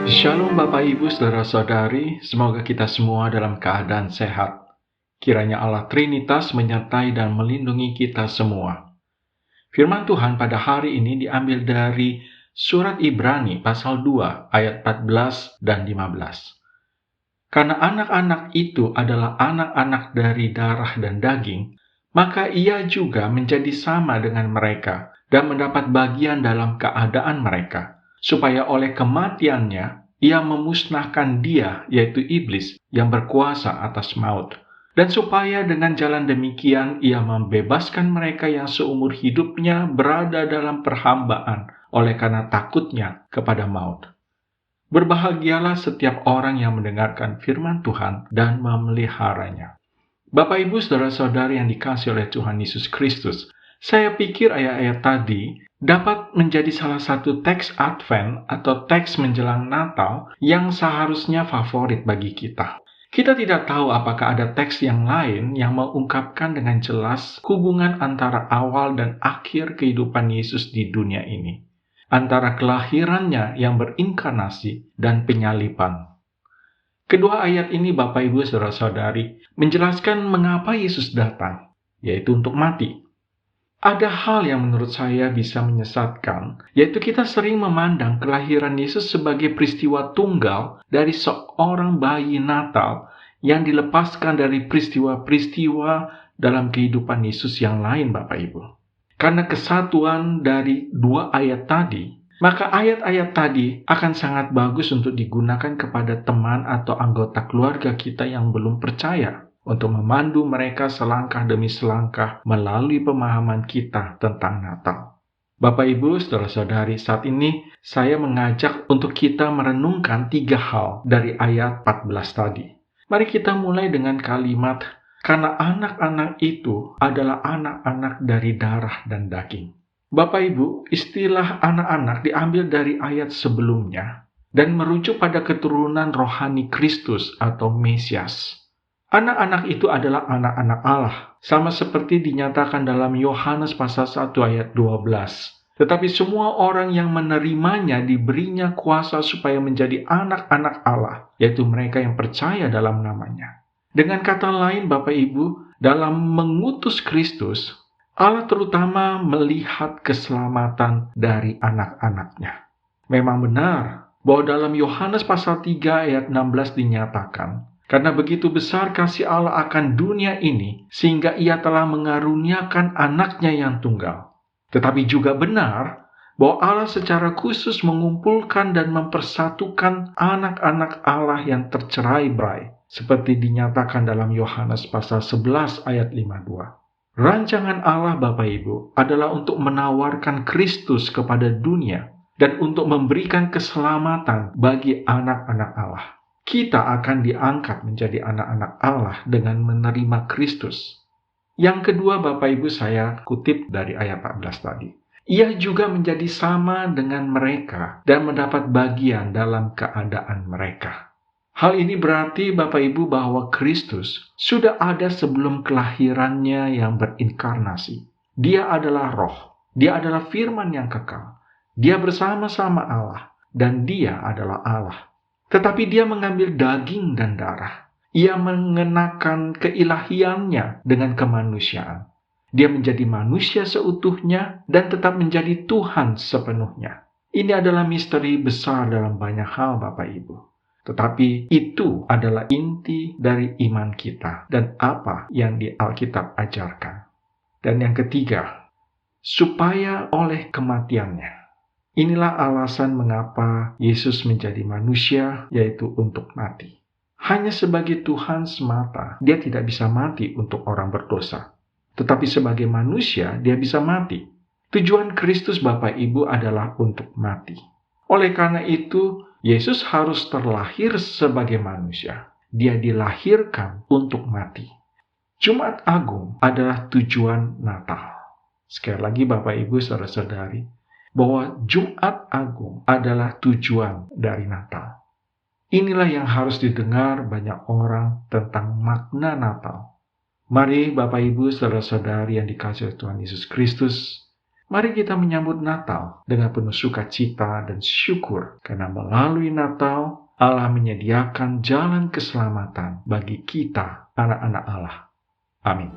Shalom Bapak Ibu Saudara-saudari, semoga kita semua dalam keadaan sehat. Kiranya Allah Trinitas menyertai dan melindungi kita semua. Firman Tuhan pada hari ini diambil dari surat Ibrani pasal 2 ayat 14 dan 15. Karena anak-anak itu adalah anak-anak dari darah dan daging, maka ia juga menjadi sama dengan mereka dan mendapat bagian dalam keadaan mereka, supaya oleh kematiannya ia memusnahkan dia, yaitu iblis, yang berkuasa atas maut. Dan supaya dengan jalan demikian ia membebaskan mereka yang seumur hidupnya berada dalam perhambaan oleh karena takutnya kepada maut. Berbahagialah setiap orang yang mendengarkan firman Tuhan dan memeliharanya. Bapak Ibu Saudara-saudari yang dikasihi oleh Tuhan Yesus Kristus, saya pikir ayat-ayat tadi dapat menjadi salah satu teks Advent atau teks menjelang Natal yang seharusnya favorit bagi kita. Kita tidak tahu apakah ada teks yang lain yang mengungkapkan dengan jelas hubungan antara awal dan akhir kehidupan Yesus di dunia ini, antara kelahirannya yang berinkarnasi dan penyaliban. Kedua ayat ini Bapak Ibu Saudara-saudari menjelaskan mengapa Yesus datang, yaitu untuk mati. Ada hal yang menurut saya bisa menyesatkan, yaitu kita sering memandang kelahiran Yesus sebagai peristiwa tunggal dari seorang bayi Natal yang dilepaskan dari peristiwa-peristiwa dalam kehidupan Yesus yang lain, Bapak Ibu. Karena kesatuan dari dua ayat tadi, maka ayat-ayat tadi akan sangat bagus untuk digunakan kepada teman atau anggota keluarga kita yang belum percaya, untuk memandu mereka selangkah demi selangkah melalui pemahaman kita tentang Natal. Bapak Ibu, saudara-saudari, saat ini saya mengajak untuk kita merenungkan 3 hal dari ayat 14 tadi. Mari kita mulai dengan kalimat, karena anak-anak itu adalah anak-anak dari darah dan daging. Bapak Ibu, istilah anak-anak diambil dari ayat sebelumnya dan merujuk pada keturunan rohani Kristus atau Mesias. Anak-anak itu adalah anak-anak Allah, sama seperti dinyatakan dalam Yohanes pasal 1 ayat 12. Tetapi semua orang yang menerimanya diberinya kuasa supaya menjadi anak-anak Allah, yaitu mereka yang percaya dalam namanya. Dengan kata lain, Bapak Ibu, dalam mengutus Kristus, Allah terutama melihat keselamatan dari anak-anaknya. Memang benar bahwa dalam Yohanes pasal 3 ayat 16 dinyatakan, karena begitu besar kasih Allah akan dunia ini, sehingga ia telah mengaruniakan anaknya yang tunggal. Tetapi juga benar bahwa Allah secara khusus mengumpulkan dan mempersatukan anak-anak Allah yang tercerai-berai, seperti dinyatakan dalam Yohanes pasal 11 ayat 52. Rancangan Allah Bapak Ibu adalah untuk menawarkan Kristus kepada dunia dan untuk memberikan keselamatan bagi anak-anak Allah. Kita akan diangkat menjadi anak-anak Allah dengan menerima Kristus. Yang kedua Bapak Ibu, saya kutip dari ayat 14 tadi. Ia juga menjadi sama dengan mereka dan mendapat bagian dalam keadaan mereka. Hal ini berarti Bapak Ibu bahwa Kristus sudah ada sebelum kelahirannya yang berinkarnasi. Dia adalah roh, dia adalah firman yang kekal. Dia bersama-sama Allah dan dia adalah Allah. Tetapi dia mengambil daging dan darah. Ia mengenakan keilahiannya dengan kemanusiaan. Dia menjadi manusia seutuhnya dan tetap menjadi Tuhan sepenuhnya. Ini adalah misteri besar dalam banyak hal Bapak Ibu. Tetapi itu adalah inti dari iman kita dan apa yang di Alkitab ajarkan. Dan yang ketiga, supaya oleh kematiannya. Inilah alasan mengapa Yesus menjadi manusia, yaitu untuk mati. Hanya sebagai Tuhan semata, dia tidak bisa mati untuk orang berdosa. Tetapi sebagai manusia, dia bisa mati. Tujuan Kristus Bapak Ibu adalah untuk mati. Oleh karena itu, Yesus harus terlahir sebagai manusia. Dia dilahirkan untuk mati. Jumat Agung adalah tujuan Natal. Sekali lagi Bapak Ibu, saudara-saudari, bahwa Jumat Agung adalah tujuan dari Natal. Inilah yang harus didengar banyak orang tentang makna Natal. Mari Bapak Ibu saudara-saudari yang dikasihi Tuhan Yesus Kristus, Mari kita menyambut Natal dengan penuh sukacita dan syukur, karena melalui Natal Allah menyediakan jalan keselamatan bagi kita, anak-anak Allah. Amin.